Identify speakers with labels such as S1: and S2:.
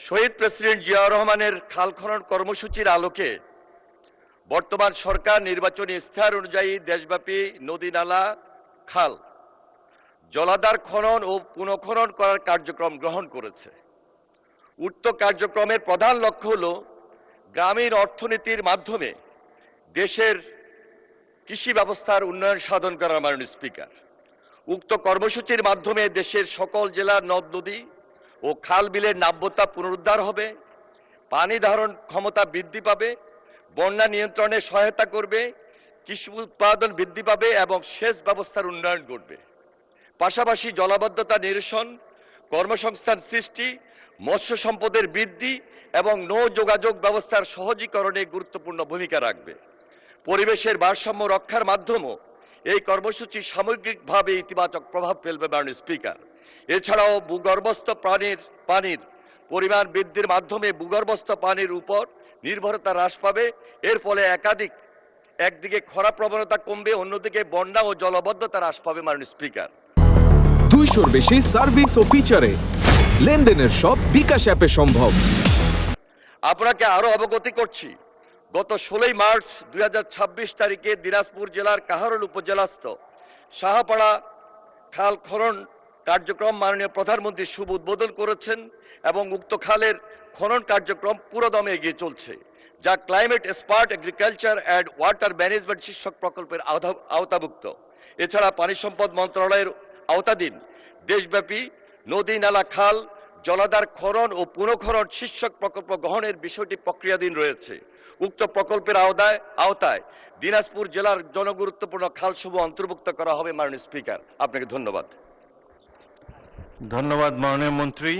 S1: শহীদ president Ziaur রহমানের খাল খনন কর্মসূচির আলোকে বর্তমান সরকার নির্বাচনী ইশতেহার অনুযায়ী দেশব্যাপী নদী নালা খাল জলাধার খনন ও পুনঃখনন করার কার্যক্রম গ্রহণ করেছে। উক্ত কার্যক্রমের প্রধান লক্ষ্য হল গ্রামীণ অর্থনীতির মাধ্যমে দেশের কৃষি ব্যবস্থার উন্নয়ন সাধন করা। মাননীয় স্পিকার, উক্ত কর্মসূচির মাধ্যমে দেশের সকল জেলার নদ নদী ও খাল বিলের নাব্যতা পুনরুদ্ধার হবে, পানি ধারণ ক্ষমতা বৃদ্ধি পাবে, বন্যা নিয়ন্ত্রণে সহায়তা করবে, কৃষি উৎপাদন বৃদ্ধি পাবে এবং সেচ ব্যবস্থার উন্নয়ন ঘটবে। পাশাপাশি জলাবদ্ধতা নিরসন, কর্মসংস্থান সৃষ্টি, মৎস্য সম্পদের বৃদ্ধি এবং নৌ যোগাযোগ ব্যবস্থার সহজীকরণে গুরুত্বপূর্ণ ভূমিকা রাখবে। পরিবেশের ভারসাম্য রক্ষার মাধ্যমেও এই কর্মসূচি সামগ্রিকভাবে ইতিবাচক প্রভাব ফেলবে। মাননীয় স্পিকার, এছাড়াও ভূগর্ভস্থ পানির পরিমাণ বৃদ্ধির মাধ্যমে ভূগর্ভস্থ পানির উপর নির্ভরতা হ্রাস পাবে। এর ফলে একদিকে খরা প্রবণতা কমবে, অন্যদিকে বন্যা ও জলাবদ্ধতা হ্রাস পাবে। মাননীয় স্পিকার,
S2: 200-র বেশি সার্ভিস ও ফিচারে লেনদেনের সব বিকাশ অ্যাপে সম্ভব।
S1: আপনাকে আরো অবগতি করছি, গত 16 মার্চ 2026 তারিখে দিনাজপুর জেলার কাহারোল উপজেলাস্থ শাহপাড়া খাল খনন কার্যক্রম মাননীয় প্রধানমন্ত্রী শুভ উদ্বোধন করেছেন এবং উক্ত খালের খনন কার্যক্রম পুরোদমে এগিয়ে চলছে, যা climate smart agriculture and water management শীর্ষক প্রকল্পের আওতাভুক্ত। এছাড়া পানি সম্পদ মন্ত্রণালয়ের আওতাধীন দেশব্যাপী নদী নালা খাল জলাধার খনন ও পুনঃখনন শীর্ষক প্রকল্প গ্রহণের বিষয়টি প্রক্রিয়াধীন রয়েছে। উক্ত প্রকল্পের আওতায় দিনাজপুর জেলার জনগুরুত্বপূর্ণ খালসমূহ অন্তর্ভুক্ত করা হবে। মাননীয় স্পিকার, আপনাকে ধন্যবাদ।
S3: ধন্যবাদ মাননীয় মন্ত্রী।